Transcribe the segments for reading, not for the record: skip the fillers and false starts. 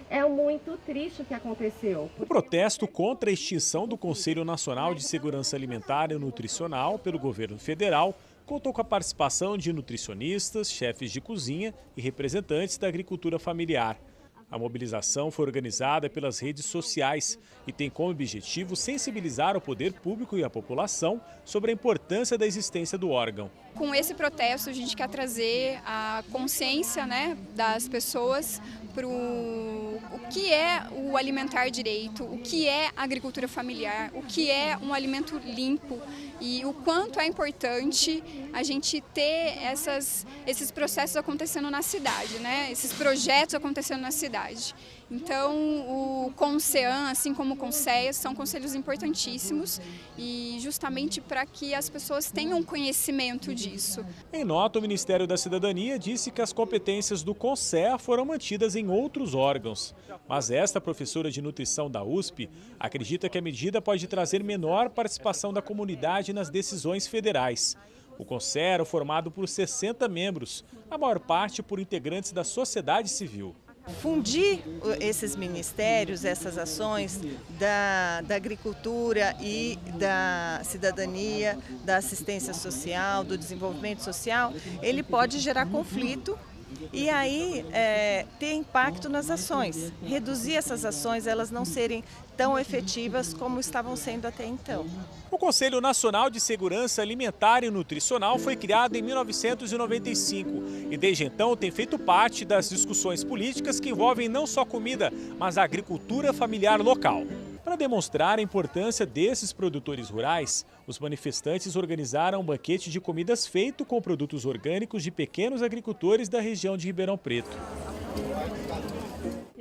É muito triste o que aconteceu. O protesto contra a extinção do Conselho Nacional de Segurança Alimentar e Nutricional pelo governo federal contou com a participação de nutricionistas, chefes de cozinha e representantes da agricultura familiar. A mobilização foi organizada pelas redes sociais e tem como objetivo sensibilizar o poder público e a população sobre a importância da existência do órgão. Com esse protesto, a gente quer trazer a consciência, né, das pessoas para o que é o alimentar direito, o que é a agricultura familiar, o que é um alimento limpo e o quanto é importante a gente ter esses processos acontecendo na cidade, né, esses projetos acontecendo na cidade. Então, o CONSEAN, assim como o CONSEA, são conselhos importantíssimos e justamente para que as pessoas tenham conhecimento disso. Em nota, o Ministério da Cidadania disse que as competências do CONSEA foram mantidas em outros órgãos. Mas esta professora de nutrição da USP acredita que a medida pode trazer menor participação da comunidade nas decisões federais. O CONSEA era formado por 60 membros, a maior parte por integrantes da sociedade civil. Fundir esses ministérios, essas ações da agricultura e da cidadania, da assistência social, do desenvolvimento social, ele pode gerar conflito e aí ter impacto nas ações, reduzir essas ações, elas não serem tão efetivas como estavam sendo até então. O Conselho Nacional de Segurança Alimentar e Nutricional foi criado em 1995 e desde então tem feito parte das discussões políticas que envolvem não só comida, mas a agricultura familiar local. Para demonstrar a importância desses produtores rurais, os manifestantes organizaram um banquete de comidas feito com produtos orgânicos de pequenos agricultores da região de Ribeirão Preto.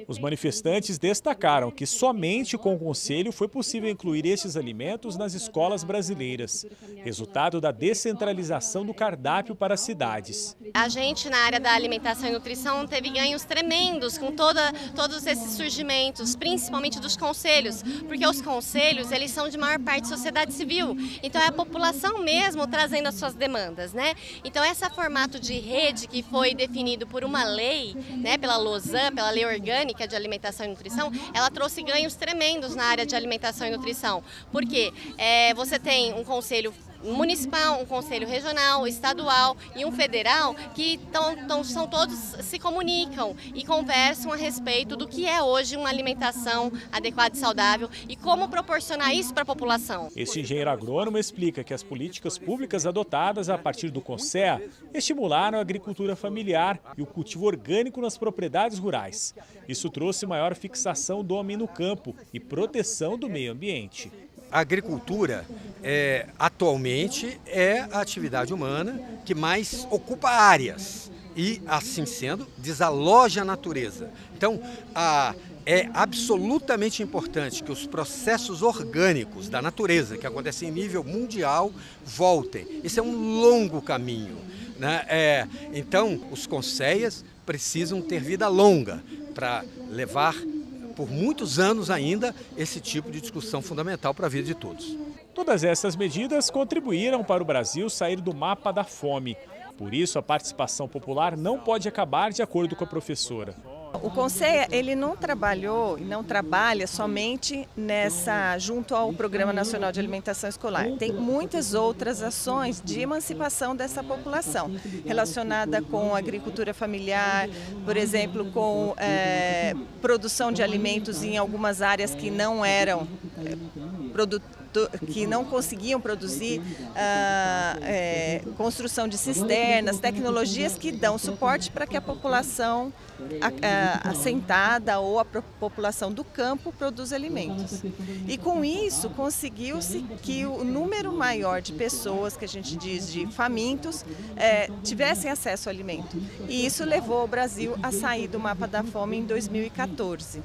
Os manifestantes destacaram que somente com o Conselho foi possível incluir estes alimentos nas escolas brasileiras, resultado da descentralização do cardápio para as cidades. A gente, na área da alimentação e nutrição, teve ganhos tremendos com todos esses surgimentos, principalmente dos conselhos, porque os conselhos, eles são de maior parte sociedade civil, então é a população mesmo trazendo as suas demandas, né? Então esse formato de rede que foi definido por uma lei, né, pela LOSAN, pela Lei Orgânica de Alimentação e Nutrição, ela trouxe ganhos tremendos na área de alimentação e nutrição, porque você tem um conselho municipal, um conselho regional, estadual e um federal que são todos se comunicam e conversam a respeito do que é hoje uma alimentação adequada e saudável e como proporcionar isso para a população. Este engenheiro agrônomo explica que as políticas públicas adotadas a partir do CONSEA estimularam a agricultura familiar e o cultivo orgânico nas propriedades rurais. Isso trouxe maior fixação do homem no campo e proteção do meio ambiente. A agricultura, atualmente, é a atividade humana que mais ocupa áreas e, assim sendo, desaloja a natureza. Então, é absolutamente importante que os processos orgânicos da natureza, que acontecem em nível mundial, voltem. Esse é um longo caminho, né? Então, os CONSEAs precisam ter vida longa para levar por muitos anos ainda, esse tipo de discussão fundamental para a vida de todos. Todas essas medidas contribuíram para o Brasil sair do mapa da fome. Por isso, a participação popular não pode acabar, de acordo com a professora. O CONSEA, ele não trabalhou e não trabalha somente junto ao Programa Nacional de Alimentação Escolar. Tem muitas outras ações de emancipação dessa população, relacionada com agricultura familiar, por exemplo, com produção de alimentos em algumas áreas que não eram que não conseguiam produzir, construção de cisternas, tecnologias que dão suporte para que a população assentada ou a população do campo produza alimentos. E com isso conseguiu-se que o número maior de pessoas, que a gente diz de famintos, tivessem acesso ao alimento. E isso levou o Brasil a sair do mapa da fome em 2014.